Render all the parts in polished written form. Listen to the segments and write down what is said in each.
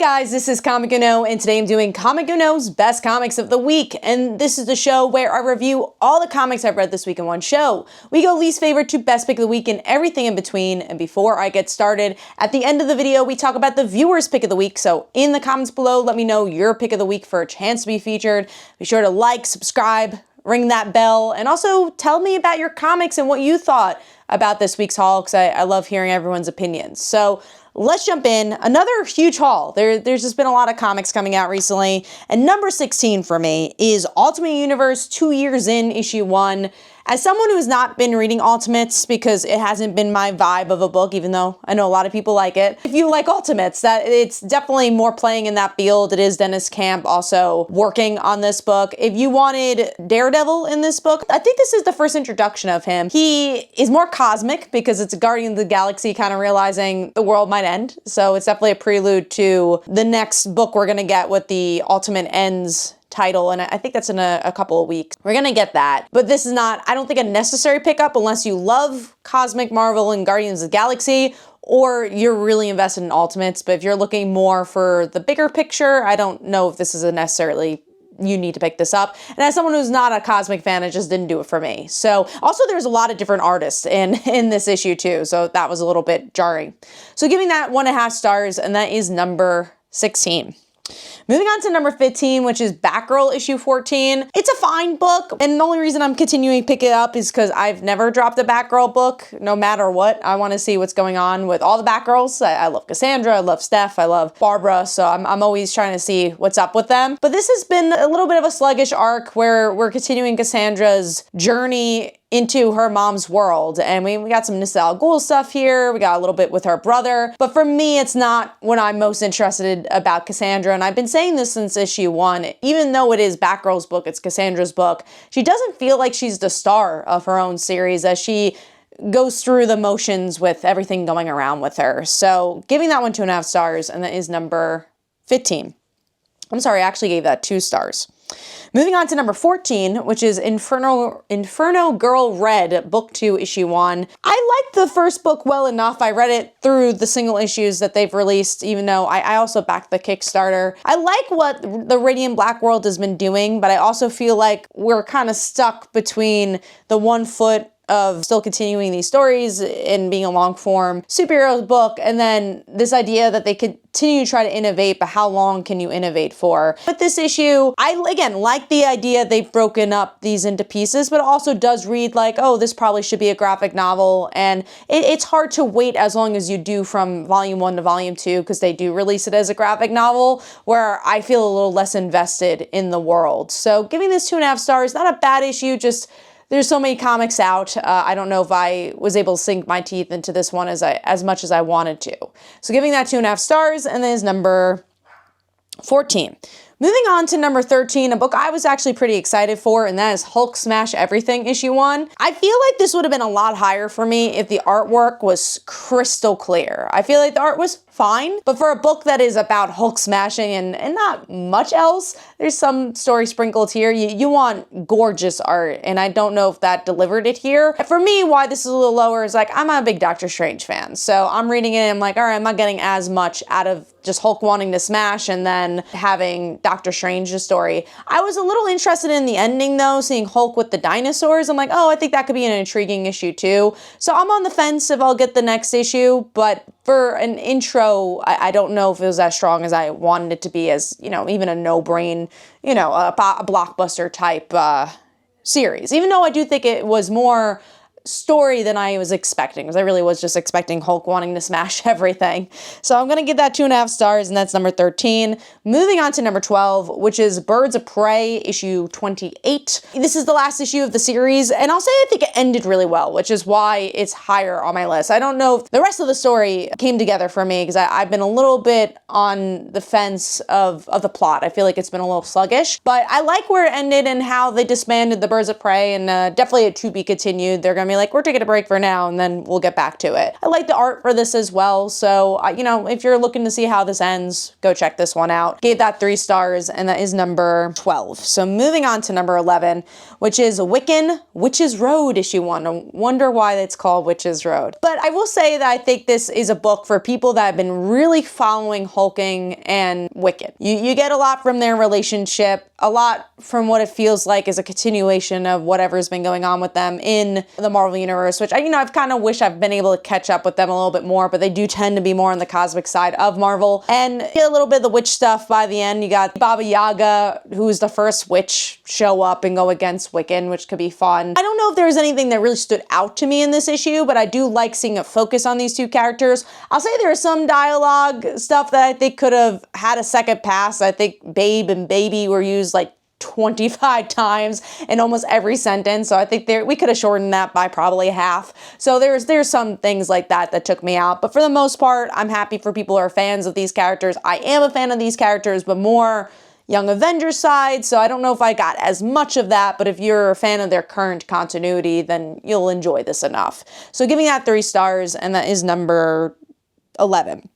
guys, this is Comic Uno, and today I'm doing Comic Uno's Best Comics of the Week, and this is the show where I review all the comics I've read this week in one show. We go least favorite to best pick of the week and everything in between, and before I get started, at the end of the video we talk about the viewer's pick of the week, so in the comments below let me know your pick of the week for a chance to be featured. Be sure to like, subscribe, ring that bell, and also tell me about your comics and what you thought about this week's haul, because I love hearing everyone's opinions. So let's jump in. Another huge haul. There's just been a lot of comics coming out recently, and number 16 for me is Ultimate Universe 2 years in, issue 1. As someone who has not been reading Ultimates because it hasn't been my vibe of a book, even though I know a lot of people like it. If you like Ultimates, that it's definitely more playing in that field. It is Dennis Camp also working on this book. If you wanted Daredevil in this book, I think this is the first introduction of him. He is more cosmic because it's a Guardian of the Galaxy kind of realizing the world might end. So it's definitely a prelude to the next book we're gonna get with the Ultimate Ends title, and I think that's in a couple of weeks. We're gonna get that, but this is not, I don't think, a necessary pickup unless you love Cosmic Marvel and Guardians of the Galaxy, or you're really invested in Ultimates. But if you're looking more for the bigger picture, I don't know if this is a necessarily you need to pick this up. And as someone who's not a Cosmic fan, it just didn't do it for me. So also there's a lot of different artists in this issue too, so that was a little bit jarring. So giving that 1.5 stars, and that is number 16. Moving on to number 15, which is Batgirl issue 14. It's a fine book, and the only reason I'm continuing to pick it up is because I've never dropped a Batgirl book, no matter what. I want to see what's going on with all the Batgirls. I love Cassandra, I love Steph, I love Barbara, so I'm always trying to see what's up with them. But this has been a little bit of a sluggish arc where we're continuing Cassandra's journey into her mom's world, and we got some Nissa Al Ghul stuff here, we got a little bit with her brother, but for me it's not what I'm most interested about Cassandra, and I've been saying this since issue 1. Even though it is Batgirl's book, it's Cassandra's book, she doesn't feel like she's the star of her own series as she goes through the motions with everything going around with her. So giving that one 2.5 stars, and that is number 15. I'm sorry, I actually gave that 2 stars. Moving on to number 14, which is Inferno Girl Red, book 2, issue 1. I liked the first book well enough. I read it through the single issues that they've released, even though I also backed the Kickstarter. I like what the Radiant Black world has been doing, but I also feel like we're kind of stuck between the one foot of still continuing these stories and being a long form superhero book, and then this idea that they continue to try to innovate, but how long can you innovate for? With this issue, I again like the idea they've broken up these into pieces, but it also does read like, oh, this probably should be a graphic novel, and it's hard to wait as long as you do from volume 1 to volume 2, because they do release it as a graphic novel, where I feel a little less invested in the world. So giving this 2.5 stars, not a bad issue, just there's so many comics out. I don't know if I was able to sink my teeth into this one as much as I wanted to. So giving that 2.5 stars, and then is number 14. Moving on to number 13, a book I was actually pretty excited for, and that is Hulk Smash Everything, issue 1. I feel like this would have been a lot higher for me if the artwork was crystal clear. I feel like the art was fine, but for a book that is about Hulk smashing and not much else, there's some story sprinkled here. You want gorgeous art, and I don't know if that delivered it here. For me, why this is a little lower is like, I'm not a big Doctor Strange fan, so I'm reading it and I'm like, all right, I'm not getting as much out of just Hulk wanting to smash and then having Doctor Strange's story. I was a little interested in the ending though, seeing Hulk with the dinosaurs. I'm like, oh, I think that could be an intriguing issue too. So I'm on the fence if I'll get the next issue, but for an intro, I don't know if it was as strong as I wanted it to be, as, you know, even a no-brain, you know, a blockbuster type series. Even though I do think it was more story than I was expecting, because I really was just expecting Hulk wanting to smash everything. So I'm gonna give that 2.5 stars, and that's number 13. Moving on to number 12, which is Birds of Prey, issue 28. This is the last issue of the series, and I'll say I think it ended really well, which is why it's higher on my list. I don't know if the rest of the story came together for me, because I've been a little bit on the fence of the plot. I feel like it's been a little sluggish, but I like where it ended and how they disbanded the Birds of Prey, and definitely a to be continued. They're gonna be be like, we're taking a break for now and then we'll get back to it. I like the art for this as well. So, you know, if you're looking to see how this ends, go check this one out. Gave that 3 stars, and that is number 12. So moving on to number 11, which is Wiccan, Witch's Road, issue 1. I wonder why it's called Witch's Road. But I will say that I think this is a book for people that have been really following Hulking and Wiccan. You get a lot from their relationship, a lot from what it feels like is a continuation of whatever's been going on with them in the Marvel Universe, which I've kind of wish I've been able to catch up with them a little bit more, but they do tend to be more on the cosmic side of Marvel. And you get a little bit of the witch stuff by the end. You got Baba Yaga, who's the first witch, show up and go against Wiccan, which could be fun. I don't know if there was anything that really stood out to me in this issue, but I do like seeing a focus on these two characters. I'll say there is some dialogue stuff that I think could have had a second pass. I think babe and baby were used like 25 times in almost every sentence. So I think we could have shortened that by probably half. So there's some things like that took me out. But for the most part, I'm happy for people who are fans of these characters. I am a fan of these characters, but more Young Avengers side. So I don't know if I got as much of that, but if you're a fan of their current continuity, then you'll enjoy this enough. So giving that 3 stars, and that is number 11.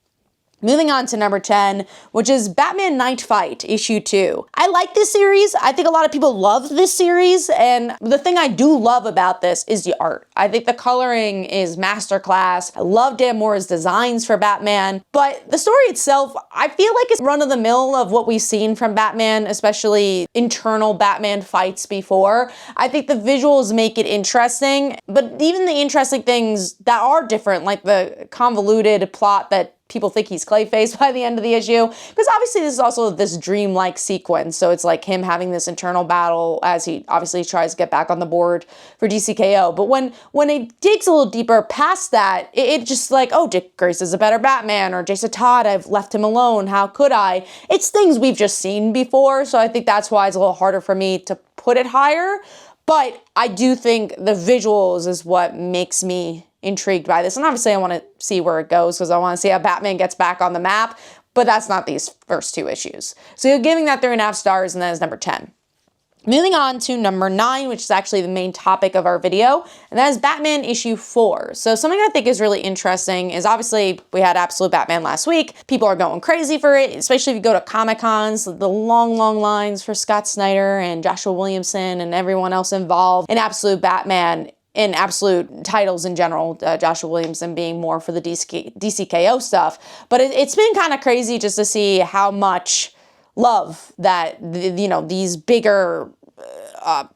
Moving on to number 10, which is Batman Knightfight, issue 2. I like this series. I think a lot of people love this series, and the thing I do love about this is the art. I think the coloring is masterclass. I love Dan Mora's designs for Batman, but the story itself, I feel like it's run-of-the-mill of what we've seen from Batman, especially internal Batman fights before. I think the visuals make it interesting, but even the interesting things that are different, like the convoluted plot that people think he's Clayface by the end of the issue, because obviously this is also this dreamlike sequence, so it's like him having this internal battle as he obviously tries to get back on the board for DCKO. But when it digs a little deeper past that, it just like, oh, Dick Grayson is a better Batman, or Jason Todd, I've left him alone, how could I? It's things we've just seen before, so I think that's why it's a little harder for me to put it higher. But I do think the visuals is what makes me intrigued by this. And obviously I want to see where it goes because I want to see how Batman gets back on the map, but that's not these first 2 issues. So you're giving that 3.5 stars, and that is number 10. Moving on to number 9, which is actually the main topic of our video, and that is Batman issue 4. So something I think is really interesting is obviously we had Absolute Batman last week. People are going crazy for it, especially if you go to Comic-Cons, the long lines for Scott Snyder and Joshua Williamson and everyone else involved in Absolute Batman, in Absolute titles in general, Joshua Williamson being more for the DCKO stuff. But it's been kind of crazy just to see how much love that, these bigger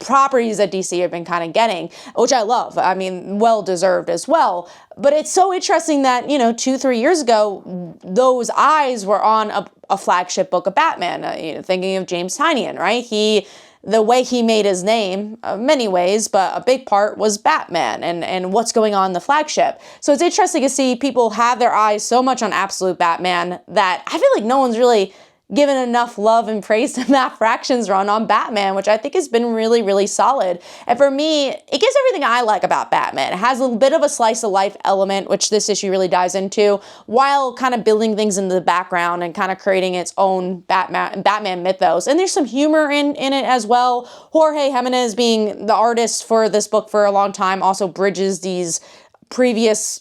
properties that DC have been kind of getting, which I love. I mean, well-deserved as well. But it's so interesting that, 2-3 years ago, those eyes were on a flagship book of Batman, thinking of James Tynion, right? The way he made his name, many ways, but a big part was Batman and what's going on in the flagship. So it's interesting to see people have their eyes so much on Absolute Batman that I feel like no one's really given enough love and praise to Matt Fraction's run on Batman, which I think has been really, really solid. And for me, it gives everything I like about Batman. It has a bit of a slice of life element, which this issue really dives into, while kind of building things into the background and kind of creating its own Batman mythos. And there's some humor in it as well. Jorge Jimenez, being the artist for this book for a long time, also bridges these previous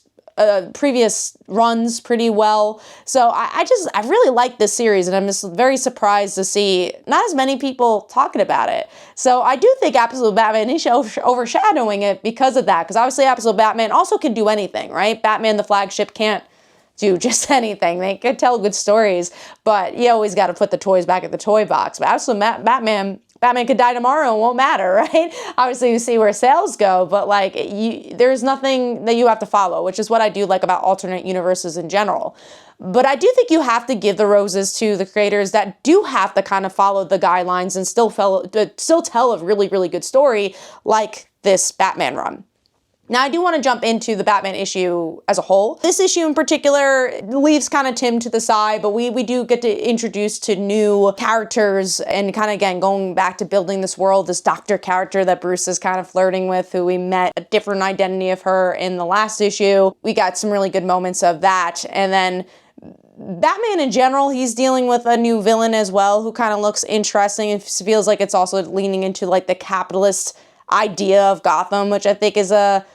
runs pretty well. So I really like this series, and I'm just very surprised to see not as many people talking about it. So I do think Absolute Batman is overshadowing it because of that, because obviously Absolute Batman also can do anything, right? Batman, the flagship, can't do just anything. They could tell good stories, but you always got to put the toys back in the toy box. But Absolute Batman could die tomorrow and won't matter, right? Obviously, you see where sales go, but like there's nothing that you have to follow, which is what I do like about alternate universes in general. But I do think you have to give the roses to the creators that do have to kind of follow the guidelines and still tell a really, really good story like this Batman run. Now, I do want to jump into the Batman issue as a whole. This issue in particular leaves kind of Tim to the side, but we do get to introduce to new characters and kind of, again, going back to building this world, this doctor character that Bruce is kind of flirting with, who we met a different identity of her in the last issue. We got some really good moments of that. And then Batman in general, he's dealing with a new villain as well, who kind of looks interesting. It feels like it's also leaning into like the capitalist idea of Gotham, which I think is a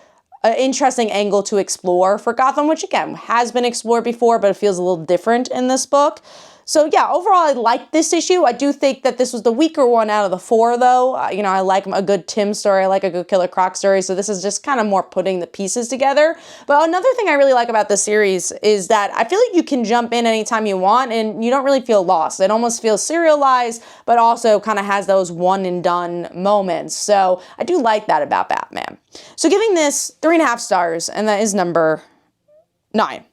an interesting angle to explore for Gotham, which again has been explored before, but it feels a little different in this book. So yeah, overall I like this issue. I do think that this was the weaker one out of the 4 though. You know, I like a good Tim story, I like a good Killer Croc story, so this is just kind of more putting the pieces together. But another thing I really like about this series is that I feel like you can jump in anytime you want and you don't really feel lost. It almost feels serialized, but also kind of has those one and done moments. So I do like that about Batman. So giving this 3.5 stars, and that is number 9.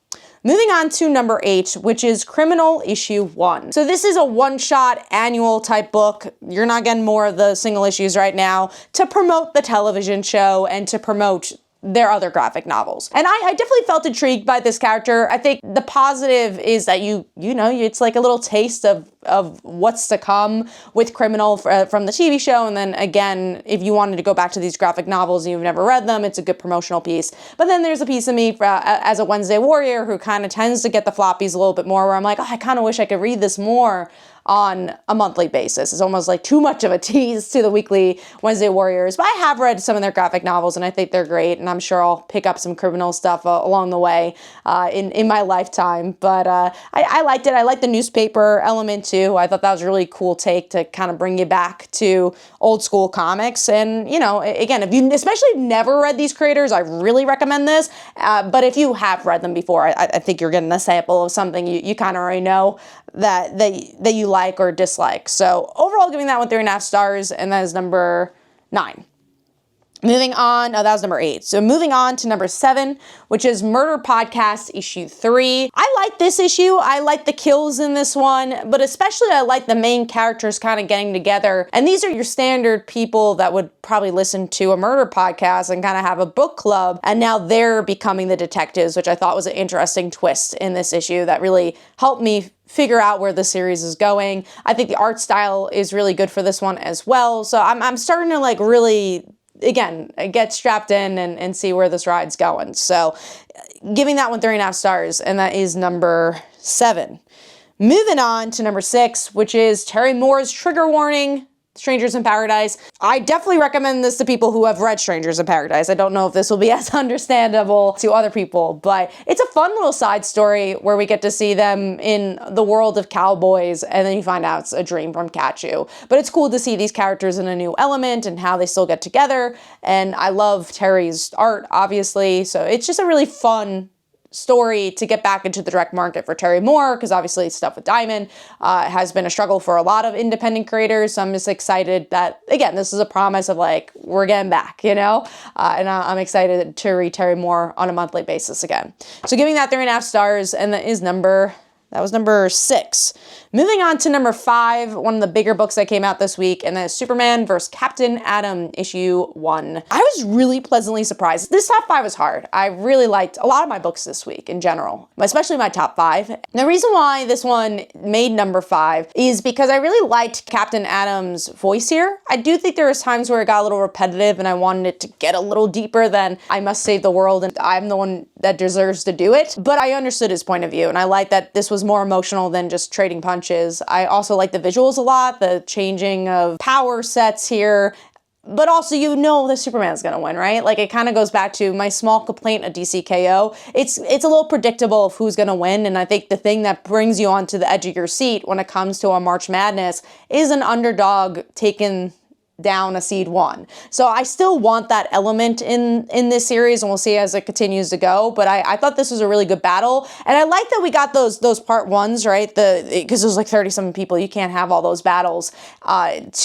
Moving on to number 8, which is Criminal issue 1. So this is a one-shot annual type book. You're not getting more of the single issues right now, to promote the television show and to promote their other graphic novels. And I definitely felt intrigued by this character. I think the positive is that you know, it's like a little taste of what's to come with Criminal from the TV show. And then again, if you wanted to go back to these graphic novels and you've never read them, it's a good promotional piece. But then there's a piece of me as a Wednesday warrior who kind of tends to get the floppies a little bit more, where I'm like, oh, I kind of wish I could read this more on a monthly basis. It's almost like too much of a tease to the weekly Wednesday Warriors. But I have read some of their graphic novels and I think they're great, and I'm sure I'll pick up some Criminal stuff along the way in my lifetime. But I liked it. I liked the newspaper element too. I thought that was a really cool take to kind of bring you back to old school comics. And, you know, again, if you especially never read these creators, I really recommend this. But if you have read them before, I think you're getting a sample of something you kind of already know that you like or dislike. So overall, giving that one 3.5 stars, and that is number 9. Moving on, oh, that was number 8. So moving on to number 7, which is Murder Podcast issue 3. I like this issue. I like the kills in this one, but especially I like the main characters kind of getting together. And these are your standard people that would probably listen to a murder podcast and kind of have a book club. And now they're becoming the detectives, which I thought was an interesting twist in this issue that really helped me figure out where the series is going. I think the art style is really good for this one as well. So I'm starting to like really, again, get strapped in and see where this ride's going. So giving that one 3.5 stars, and that is number 7. Moving on to number 6, which is Terry Moore's Trigger Warning, Strangers in Paradise. I definitely recommend this to people who have read Strangers in Paradise. I don't know if this will be as understandable to other people, but it's a fun little side story where we get to see them in the world of cowboys, and then you find out it's a dream from Kachu. But it's cool to see these characters in a new element and how they still get together, and I love Terry's art, obviously, so it's just a really fun story to get back into the direct market for Terry Moore, because obviously stuff with Diamond has been a struggle for a lot of independent creators. So I'm just excited that, again, this is a promise of like, we're getting back, you know? And I'm excited to read Terry Moore on a monthly basis again. So giving that 3.5 stars, and that was number 6. Moving on to number 5, one of the bigger books that came out this week, and that is Superman vs. Captain Atom issue 1. I was really pleasantly surprised. This top 5 was hard. I really liked a lot of my books this week in general, especially my top 5. And the reason why this one made number 5 is because I really liked Captain Atom's voice here. I do think there was times where it got a little repetitive and I wanted it to get a little deeper than I must save the world and I'm the one that deserves to do it. But I understood his point of view, and I like that this was more emotional than just trading punches. I also like the visuals a lot, the changing of power sets here, but also you know that Superman's gonna win, right? Like it kind of goes back to my small complaint of DCKO. It's a little predictable of who's gonna win, and I think the thing that brings you onto the edge of your seat when it comes to a March Madness is an underdog taking down a seed 1. So I still want that element in this series, and we'll see as it continues to go. But I thought this was a really good battle, and I like that we got those part 1s, right? Because there's like 30-something people, you can't have all those battles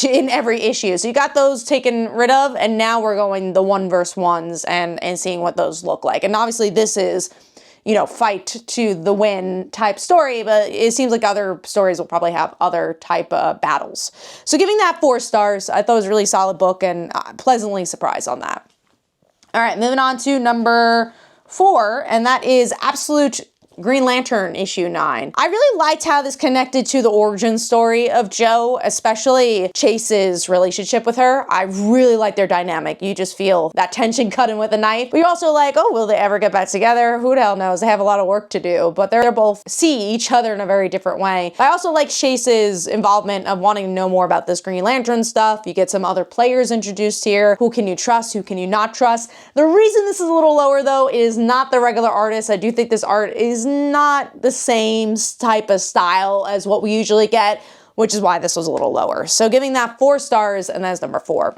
in every issue. So you got those taken rid of, and now we're going the 1 versus 1s and seeing what those look like. And obviously this is, you know, fight to the win type story, but it seems like other stories will probably have other type of battles. So giving that 4 stars, I thought it was a really solid book, and pleasantly surprised on that. All right, moving on to number 4, and that is Absolute Green Lantern issue 9. I really liked how this connected to the origin story of Jo, especially Chase's relationship with her. I really like their dynamic. You just feel that tension cutting with a knife. But you're also like, oh, will they ever get back together? Who the hell knows? They have a lot of work to do, but they're both see each other in a very different way. I also like Chase's involvement of wanting to know more about this Green Lantern stuff. You get some other players introduced here. Who can you trust? Who can you not trust? The reason this is a little lower though is not the regular artist. I do think this art is not the same type of style as what we usually get, which is why this was a little lower. So giving that 4 stars, and that's number 4.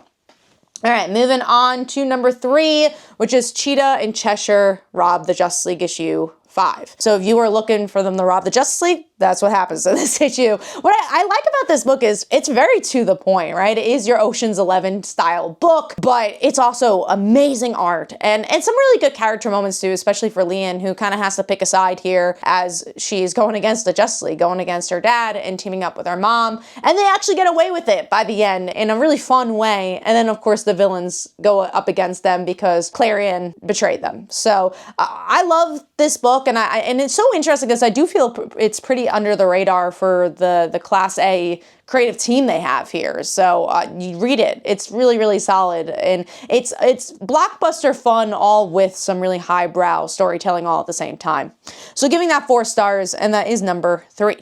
All right, moving on to number 3, which is Cheetah and Cheshire Rob the Justice League issue 5. So if you were looking for them to rob the Justice League, that's what happens in this issue. What I like about this book is it's very to the point, right? It is your Ocean's 11 style book, but it's also amazing art and some really good character moments too, especially for Lian, who kind of has to pick a side here as she's going against the Justice League, going against her dad and teaming up with her mom. And they actually get away with it by the end in a really fun way. And then of course the villains go up against them because Clarion betrayed them. So I love this book, and it's so interesting because I do feel it's pretty under the radar for the Class A creative team they have here. So you read it. It's really, really solid. And it's blockbuster fun, all with some really highbrow storytelling all at the same time. So giving that 4 stars, and that is number 3.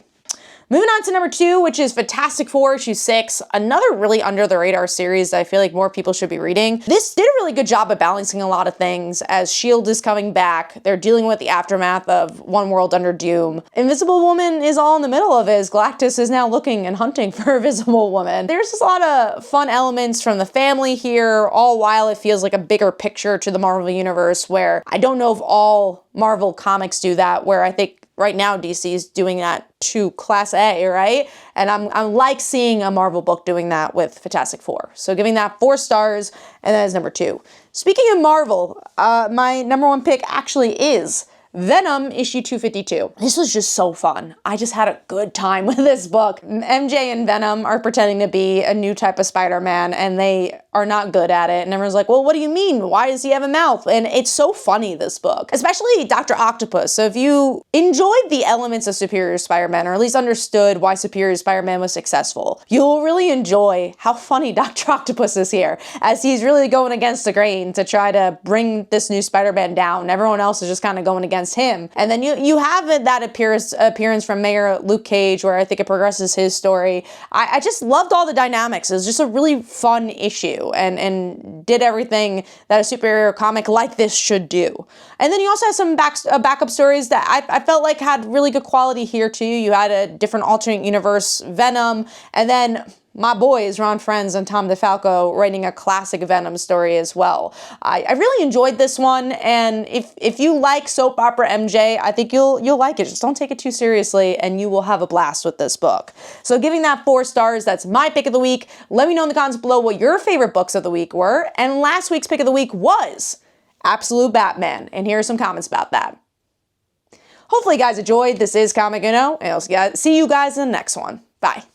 Moving on to number 2, which is Fantastic Four issue 6, another really under the radar series that I feel like more people should be reading. This did a really good job of balancing a lot of things as S.H.I.E.L.D. is coming back. They're dealing with the aftermath of One World Under Doom. Invisible Woman is all in the middle of it as Galactus is now looking and hunting for Invisible Woman. There's just a lot of fun elements from the family here, all while it feels like a bigger picture to the Marvel Universe, where I don't know if all Marvel comics do that, where I think right now DC is doing that to Class A, right? And I'm like seeing a Marvel book doing that with Fantastic Four. So giving that 4 stars, and that is number 2. Speaking of Marvel, my number 1 pick actually is Venom issue 252. This was just so fun. I just had a good time with this book. MJ and Venom are pretending to be a new type of Spider-Man, and they are not good at it. And everyone's like, well, what do you mean? Why does he have a mouth? And it's so funny, this book, especially Dr. Octopus. So if you enjoyed the elements of Superior Spider-Man, or at least understood why Superior Spider-Man was successful, you'll really enjoy how funny Dr. Octopus is here, as he's really going against the grain to try to bring this new Spider-Man down. Everyone else is just kind of going against him. And then you have that appearance from Mayor Luke Cage, where I think it progresses his story. I just loved all the dynamics. It was just a really fun issue, and did everything that a superhero comic like this should do. And then you also have some backup stories that I felt like had really good quality here too. You had a different alternate universe Venom, and then my boys, Ron Frenz and Tom DeFalco, writing a classic Venom story as well. I really enjoyed this one, and if you like soap opera MJ, I think you'll like it. Just don't take it too seriously, and you will have a blast with this book. So giving that 4 stars, that's my pick of the week. Let me know in the comments below what your favorite books of the week were, and last week's pick of the week was Absolute Batman, and here are some comments about that. Hopefully you guys enjoyed. This is Comic Uno, and I'll see you guys in the next one. Bye.